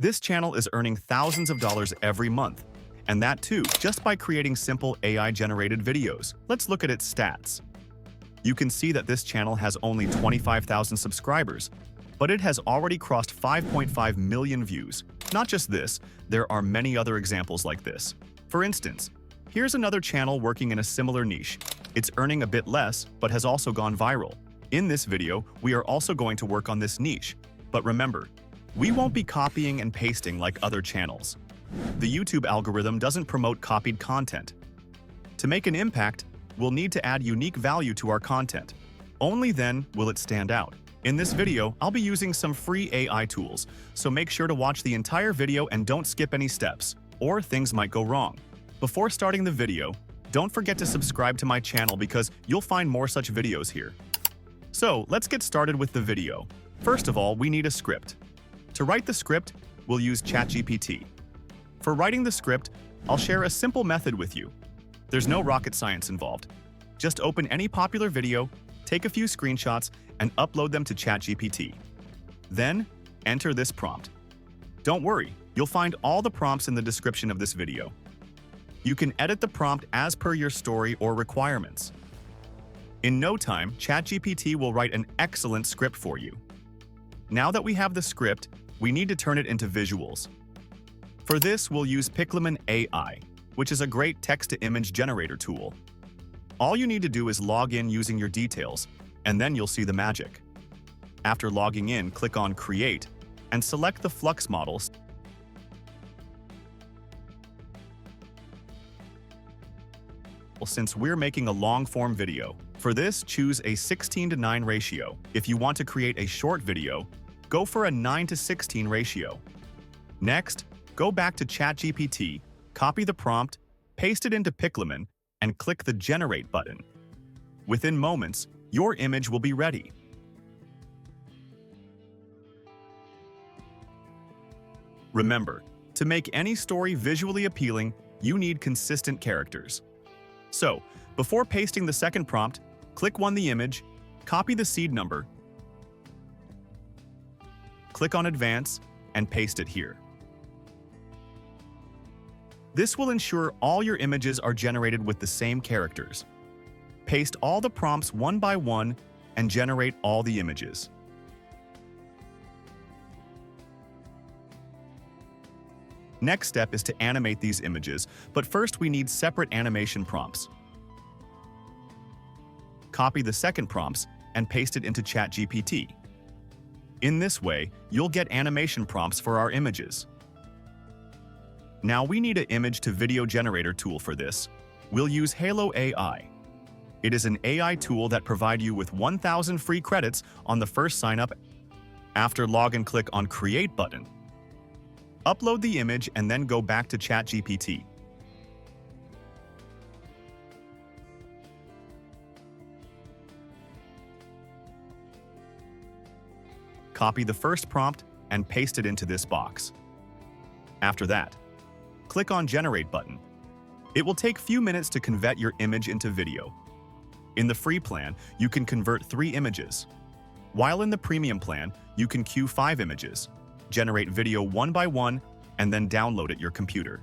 This channel is earning thousands of dollars every month, and that too just by creating simple AI-generated videos. Let's look at its stats. You can see that this channel has only 25,000 subscribers, but it has already crossed 5.5 million views. Not just this, there are many other examples like this. For instance, here's another channel working in a similar niche. It's earning a bit less, but has also gone viral. In this video, we are also going to work on this niche. But remember, we won't be copying and pasting like other channels. The YouTube algorithm doesn't promote copied content. To make an impact, we'll need to add unique value to our content. Only then will it stand out. In this video, I'll be using some free AI tools, so make sure to watch the entire video and don't skip any steps, or things might go wrong. Before starting the video, don't forget to subscribe to my channel because you'll find more such videos here. So, let's get started with the video. First of all, we need a script. To write the script, we'll use ChatGPT. For writing the script, I'll share a simple method with you. There's no rocket science involved. Just open any popular video, take a few screenshots, and upload them to ChatGPT. Then, enter this prompt. Don't worry, you'll find all the prompts in the description of this video. You can edit the prompt as per your story or requirements. In no time, ChatGPT will write an excellent script for you. Now that we have the script, we need to turn it into visuals. For this, we'll use Pixelman AI, which is a great text-to-image generator tool. All you need to do is log in using your details, and then you'll see the magic. After logging in, click on Create, and select the Flux models. Since we're making a long-form video, for this, choose a 16:9 ratio. If you want to create a short video, go for a 9:16 ratio. Next, go back to ChatGPT, copy the prompt, paste it into Pixelman, and click the Generate button. Within moments, your image will be ready. Remember, to make any story visually appealing, you need consistent characters. So, before pasting the second prompt, click on the image, copy the seed number, click on Advance, and paste it here. This will ensure all your images are generated with the same characters. Paste all the prompts one by one and generate all the images. Next step is to animate these images, but first we need separate animation prompts. Copy the second prompts and paste it into ChatGPT. In this way, you'll get animation prompts for our images. Now we need an image-to-video generator tool for this. We'll use Halo AI. It is an AI tool that provides you with 1,000 free credits on the first sign-up. After login, click on Create button. Upload the image and then go back to ChatGPT. Copy the first prompt and paste it into this box. After that, click on Generate button. It will take few minutes to convert your image into video. In the free plan, you can convert 3 images. While in the premium plan, you can queue 5 images, generate video one by one, and then download it your computer.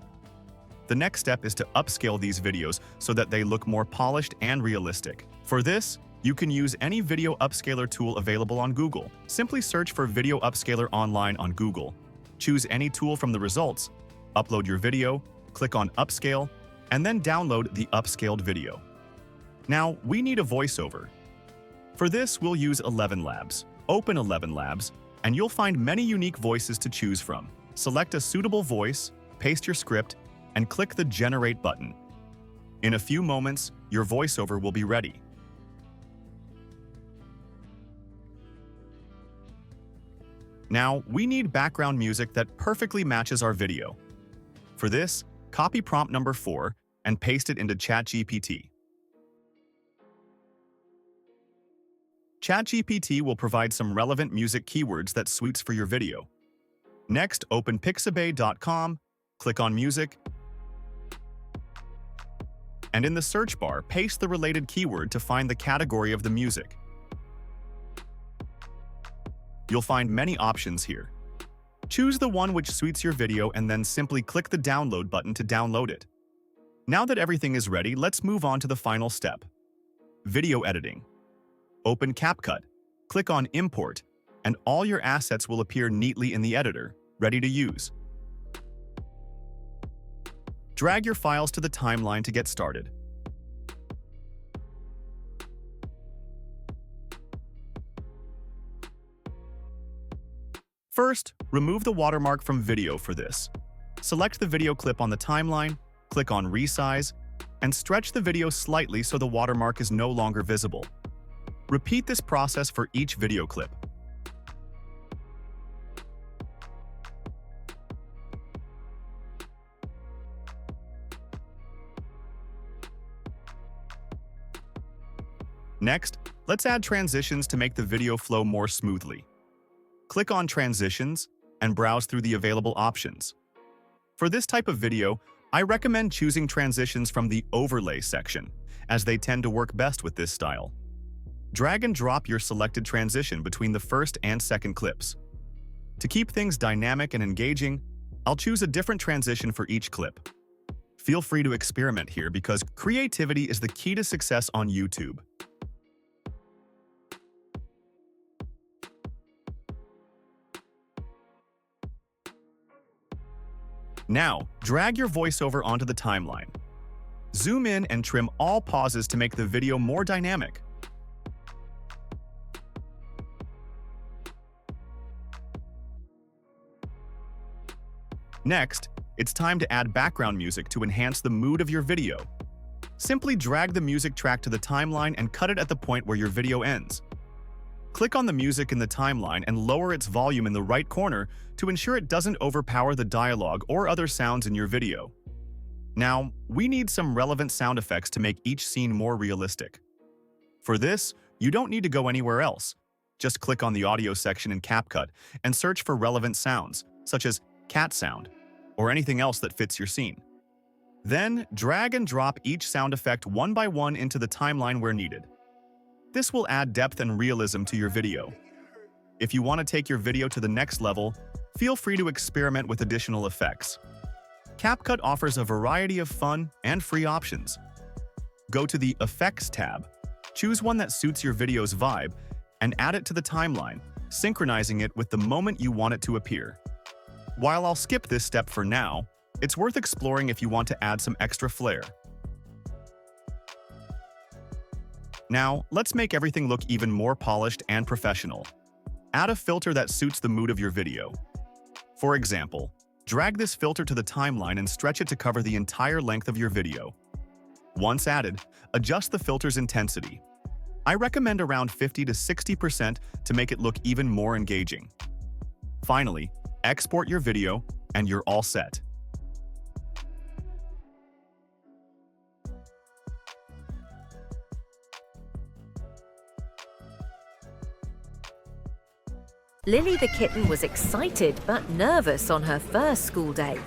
The next step is to upscale these videos so that they look more polished and realistic. For this, you can use any video upscaler tool available on Google. Simply search for Video Upscaler online on Google. Choose any tool from the results, upload your video, click on Upscale, and then download the upscaled video. Now, we need a voiceover. For this, we'll use 11 Labs. Open 11 Labs, and you'll find many unique voices to choose from. Select a suitable voice, paste your script, and click the Generate button. In a few moments, your voiceover will be ready. Now, we need background music that perfectly matches our video. For this, copy prompt number 4 and paste it into ChatGPT. ChatGPT will provide some relevant music keywords that suits for your video. Next, open pixabay.com, click on Music, and in the search bar, paste the related keyword to find the category of the music. You'll find many options here. Choose the one which suits your video and then simply click the download button to download it. Now that everything is ready, let's move on to the final step. Video editing. Open CapCut, click on Import, and all your assets will appear neatly in the editor, ready to use. Drag your files to the timeline to get started. First, remove the watermark from video for this. Select the video clip on the timeline, click on Resize, and stretch the video slightly so the watermark is no longer visible. Repeat this process for each video clip. Next, let's add transitions to make the video flow more smoothly. Click on Transitions and browse through the available options. For this type of video, I recommend choosing transitions from the Overlay section, as they tend to work best with this style. Drag and drop your selected transition between the first and second clips. To keep things dynamic and engaging, I'll choose a different transition for each clip. Feel free to experiment here because creativity is the key to success on YouTube. Now, drag your voiceover onto the timeline. Zoom in and trim all pauses to make the video more dynamic. Next, it's time to add background music to enhance the mood of your video. Simply drag the music track to the timeline and cut it at the point where your video ends. Click on the music in the timeline and lower its volume in the right corner to ensure it doesn't overpower the dialogue or other sounds in your video. Now, we need some relevant sound effects to make each scene more realistic. For this, you don't need to go anywhere else. Just click on the audio section in CapCut and search for relevant sounds, such as cat sound, or anything else that fits your scene. Then, drag and drop each sound effect one by one into the timeline where needed. This will add depth and realism to your video. If you want to take your video to the next level, feel free to experiment with additional effects. CapCut offers a variety of fun and free options. Go to the Effects tab, choose one that suits your video's vibe, and add it to the timeline, synchronizing it with the moment you want it to appear. While I'll skip this step for now, it's worth exploring if you want to add some extra flair. Now, let's make everything look even more polished and professional. Add a filter that suits the mood of your video. For example, drag this filter to the timeline and stretch it to cover the entire length of your video. Once added, adjust the filter's intensity. I recommend around 50 to 60% to make it look even more engaging. Finally, export your video and you're all set. Lily the kitten was excited but nervous on her first school day.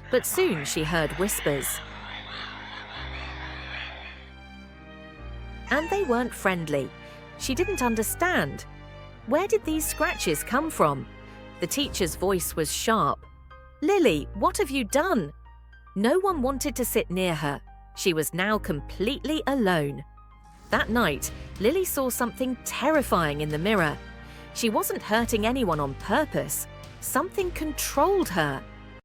But soon she heard whispers. And they weren't friendly. She didn't understand. Where did these scratches come from? The teacher's voice was sharp. "Lily, what have you done?" No one wanted to sit near her. She was now completely alone. That night, Lily saw something terrifying in the mirror. She wasn't hurting anyone on purpose. Something controlled her.